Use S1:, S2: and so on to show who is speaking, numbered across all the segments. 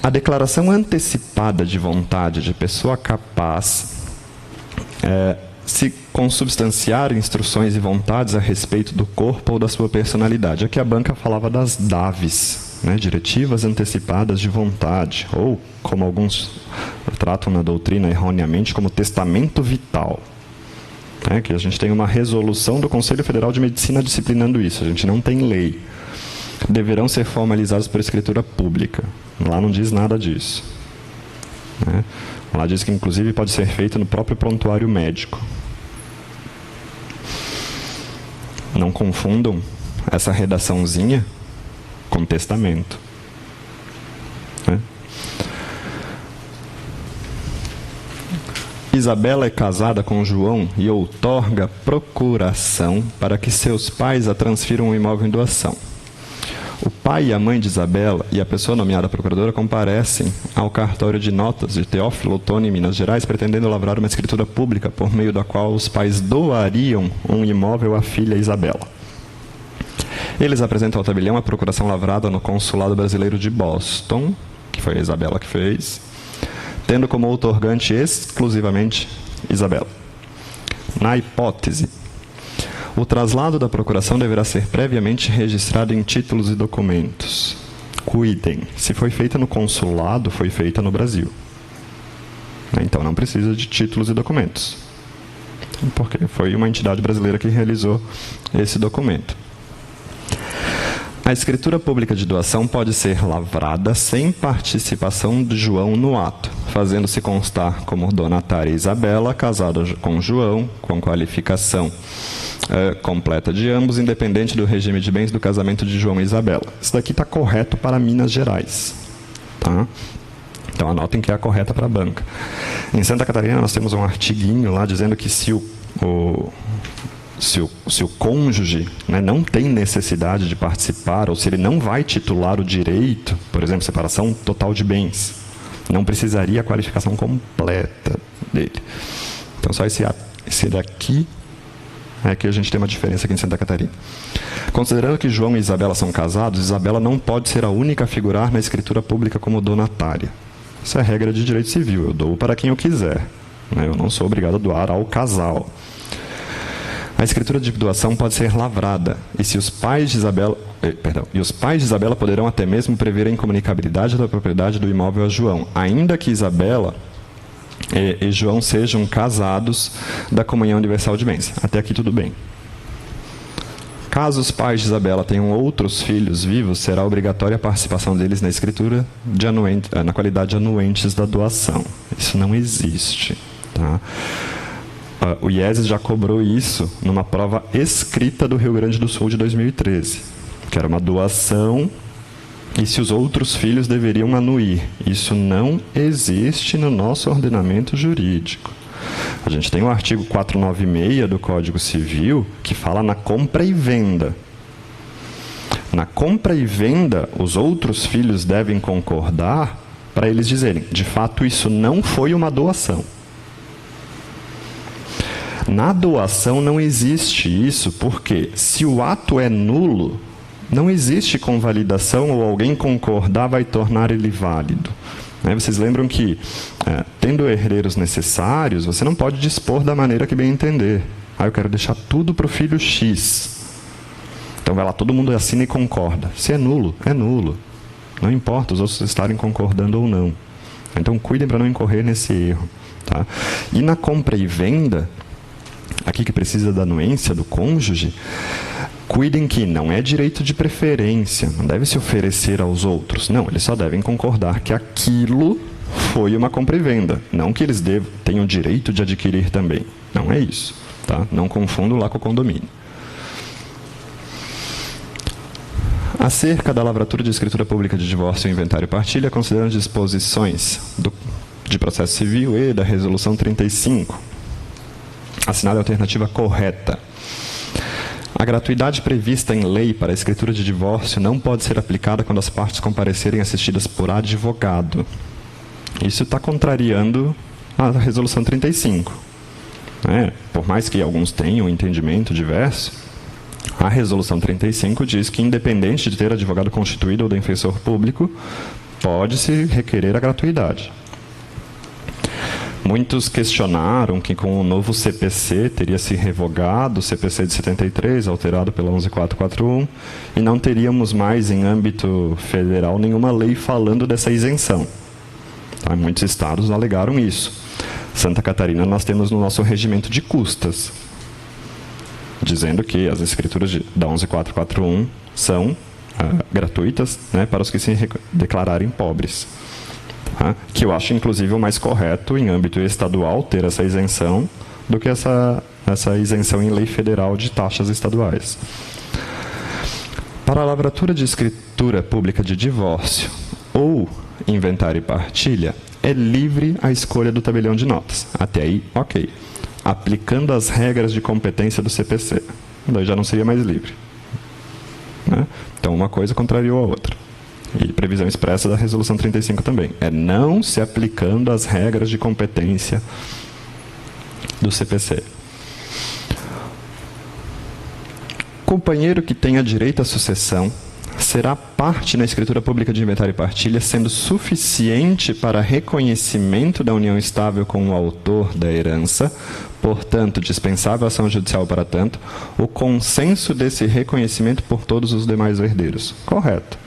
S1: A declaração antecipada de vontade de pessoa capaz se consubstanciar instruções e vontades a respeito do corpo ou da sua personalidade. Aqui a banca falava das DAVs, né, diretivas antecipadas de vontade, ou, como alguns tratam na doutrina erroneamente, como testamento vital. Que a gente tem uma resolução do Conselho Federal de Medicina disciplinando isso, a gente não tem lei. Deverão ser formalizados por escritura pública. Lá não diz nada disso. Lá diz que, inclusive, pode ser feito no próprio prontuário médico. Não confundam essa redaçãozinha com testamento. Isabela é casada com João e outorga procuração para que seus pais a transfiram o imóvel em doação. O pai e a mãe de Isabela e a pessoa nomeada procuradora comparecem ao cartório de notas de Teófilo Otoni, em Minas Gerais, pretendendo lavrar uma escritura pública por meio da qual os pais doariam um imóvel à filha Isabela. Eles apresentam ao tabelião a procuração lavrada no Consulado Brasileiro de Boston, que foi a Isabela que fez, tendo como outorgante exclusivamente Isabela. Na hipótese, o traslado da procuração deverá ser previamente registrado em títulos e documentos. Cuidem, se foi feita no consulado, foi feita no Brasil. Então não precisa de títulos e documentos, porque foi uma entidade brasileira que realizou esse documento. A escritura pública de doação pode ser lavrada sem participação de João no ato, fazendo-se constar como donatária Isabela, casada com João, com qualificação completa de ambos, independente do regime de bens do casamento de João e Isabela. Isso daqui está correto para Minas Gerais. Tá? Então anotem que é a correta para a banca. Em Santa Catarina nós temos um artiguinho lá dizendo que se o cônjuge, né, não tem necessidade de participar, ou se ele não vai titular o direito, por exemplo, separação total de bens, não precisaria a qualificação completa dele. Então só esse daqui é que a gente tem uma diferença aqui em Santa Catarina. Considerando que João e Isabela são casados, Isabela não pode ser a única a figurar na escritura pública como donatária. Isso é regra de direito civil, eu dou para quem eu quiser. Eu não sou obrigado a doar ao casal. A escritura de doação pode ser lavrada, e os pais de Isabela poderão até mesmo prever a incomunicabilidade da propriedade do imóvel a João, ainda que Isabela e João sejam casados da comunhão universal de bens. Até aqui tudo bem. Caso os pais de Isabela tenham outros filhos vivos, será obrigatória a participação deles na escritura na qualidade de anuentes da doação. Isso não existe. Tá? O IESES já cobrou isso numa prova escrita do Rio Grande do Sul de 2013, que era uma doação e se os outros filhos deveriam anuir. Isso não existe no nosso ordenamento jurídico. A gente tem o artigo 496 do Código Civil que fala na compra e venda. Na compra e venda, os outros filhos devem concordar para eles dizerem, de fato, isso não foi uma doação. Na doação não existe isso, porque se o ato é nulo, não existe convalidação ou alguém concordar vai tornar ele válido. Vocês lembram que, tendo herdeiros necessários, você não pode dispor da maneira que bem entender. Eu quero deixar tudo para o filho X. Então vai lá, todo mundo assina e concorda. Se é nulo, é nulo. Não importa os outros estarem concordando ou não. Então cuidem para não incorrer nesse erro. Tá? E na compra e venda, aqui que precisa da anuência do cônjuge, cuidem que não é direito de preferência, não deve se oferecer aos outros. Não, eles só devem concordar que aquilo foi uma compra e venda. Não que eles tenham direito de adquirir também. Não é isso. Tá? Não confundam lá com o condomínio. Acerca da lavratura de escritura pública de divórcio, inventário e partilha, considerando disposições de processo civil e da resolução 35, assinale a alternativa correta. A gratuidade prevista em lei para a escritura de divórcio não pode ser aplicada quando as partes comparecerem assistidas por advogado. Isso está contrariando a resolução 35. Por mais que alguns tenham um entendimento diverso, a resolução 35 diz que, independente de ter advogado constituído ou defensor público, pode-se requerer a gratuidade. Muitos questionaram que com o novo CPC teria se revogado o CPC de 73, alterado pela 11441, e não teríamos mais em âmbito federal nenhuma lei falando dessa isenção. Tá? Muitos estados alegaram isso. Santa Catarina nós temos no nosso regimento de custas, dizendo que as escrituras da 11441 são gratuitas, né, para os que se declararem pobres. Que eu acho, inclusive, o mais correto, em âmbito estadual, ter essa isenção, do que essa isenção em lei federal de taxas estaduais. Para a lavratura de escritura pública de divórcio ou inventário e partilha, é livre a escolha do tabelião de notas. Até aí, ok. Aplicando as regras de competência do CPC. Daí já não seria mais livre. Né? Então, uma coisa contrariou a outra. E previsão expressa da Resolução 35 também. É não se aplicando as regras de competência do CPC. Companheiro que tenha direito à sucessão será parte na escritura pública de inventário e partilha, sendo suficiente para reconhecimento da união estável com o autor da herança, portanto, dispensável a ação judicial para tanto, o consenso desse reconhecimento por todos os demais herdeiros. Correto.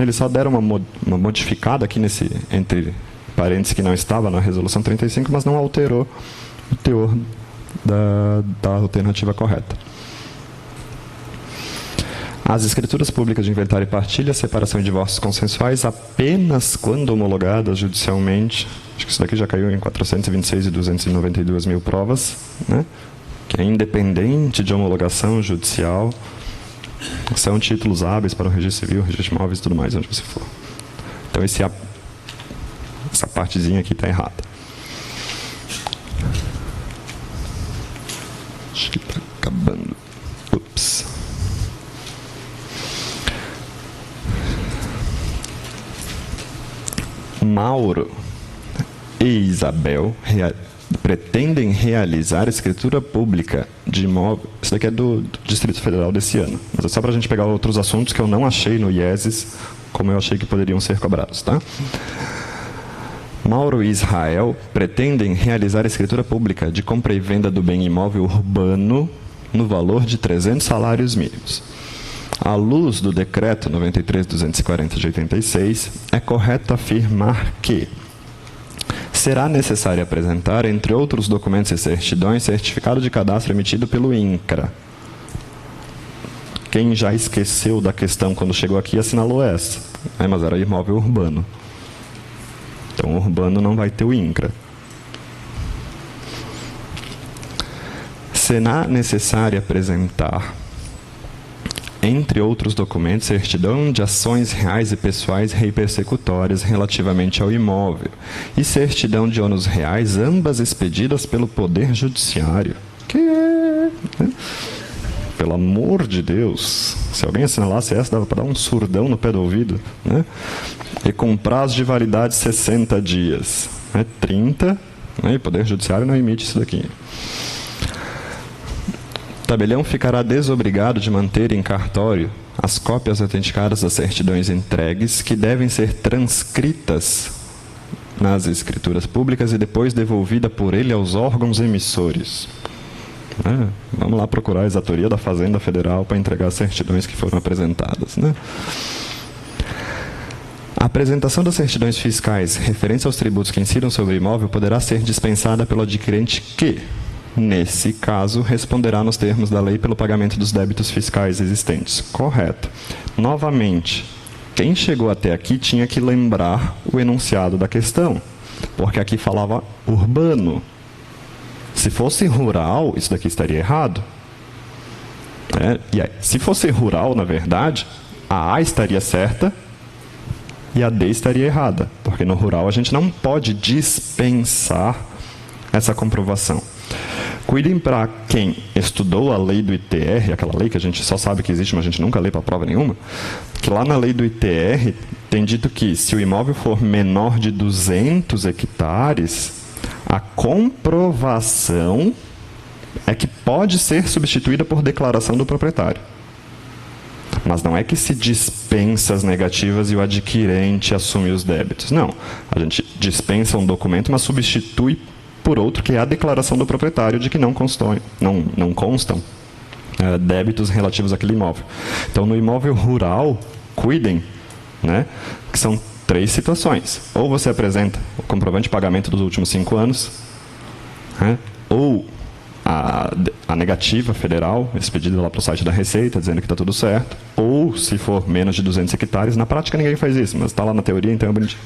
S1: Eles só deram uma modificada aqui entre parênteses que não estava na Resolução 35, mas não alterou o teor da alternativa correta. As escrituras públicas de inventário e partilha, separação e divórcios consensuais, apenas quando homologadas judicialmente, acho que isso daqui já caiu em 426 e 292 mil provas, né? Que é independente de homologação judicial, são títulos hábeis para o registro civil, registro de imóveis e tudo mais, onde você for. Então, essa partezinha aqui está errada. Acho que está acabando. Ups. Mauro e Isabel pretendem realizar escritura pública de imóvel. Isso daqui é do Distrito Federal desse ano. Mas é só para a gente pegar outros assuntos que eu não achei no IESES, como eu achei que poderiam ser cobrados. Tá? Mauro e Israel pretendem realizar escritura pública de compra e venda do bem imóvel urbano no valor de 300 salários mínimos. À luz do Decreto 93.240 de 86, é correto afirmar que será necessário apresentar, entre outros documentos e certidões, certificado de cadastro emitido pelo INCRA. Quem já esqueceu da questão quando chegou aqui assinalou essa, mas era imóvel urbano. Então, o urbano não vai ter o INCRA. Será necessário apresentar, entre outros documentos, certidão de ações reais e pessoais repersecutórias relativamente ao imóvel e certidão de ônus reais, ambas expedidas pelo Poder Judiciário. Que é? Pelo amor de Deus! Se alguém assinalasse essa, dava para dar um surdão no pé do ouvido. Né? E com prazo de validade 60 dias. 30, né? E o Poder Judiciário não emite isso daqui. O tabelião ficará desobrigado de manter em cartório as cópias autenticadas das certidões entregues, que devem ser transcritas nas escrituras públicas e depois devolvida por ele aos órgãos emissores. Vamos lá procurar a exatoria da Fazenda Federal para entregar as certidões que foram apresentadas. Né? A apresentação das certidões fiscais referentes aos tributos que incidam sobre o imóvel poderá ser dispensada pelo adquirente que, nesse caso, responderá nos termos da lei pelo pagamento dos débitos fiscais existentes. Correto. Novamente, quem chegou até aqui tinha que lembrar o enunciado da questão, porque aqui falava urbano. Se fosse rural, isso daqui estaria errado. E aí, se fosse rural, na verdade, a A estaria certa e a D estaria errada, porque no rural a gente não pode dispensar essa comprovação. Cuidem para quem estudou a lei do ITR, aquela lei que a gente só sabe que existe, mas a gente nunca lê para prova nenhuma, que lá na lei do ITR tem dito que se o imóvel for menor de 200 hectares, a comprovação é que pode ser substituída por declaração do proprietário. Mas não é que se dispensa as negativas e o adquirente assume os débitos. Não. A gente dispensa um documento, mas substitui por outro, que é a declaração do proprietário de que não constam débitos relativos àquele imóvel. Então, no imóvel rural, cuidem, né, que são 3 situações. Ou você apresenta o comprovante de pagamento dos últimos 5 anos, né, ou a negativa federal, expedida lá para o site da Receita, dizendo que está tudo certo, ou, se for menos de 200 hectares, na prática ninguém faz isso, mas está lá na teoria, então é bonitinho.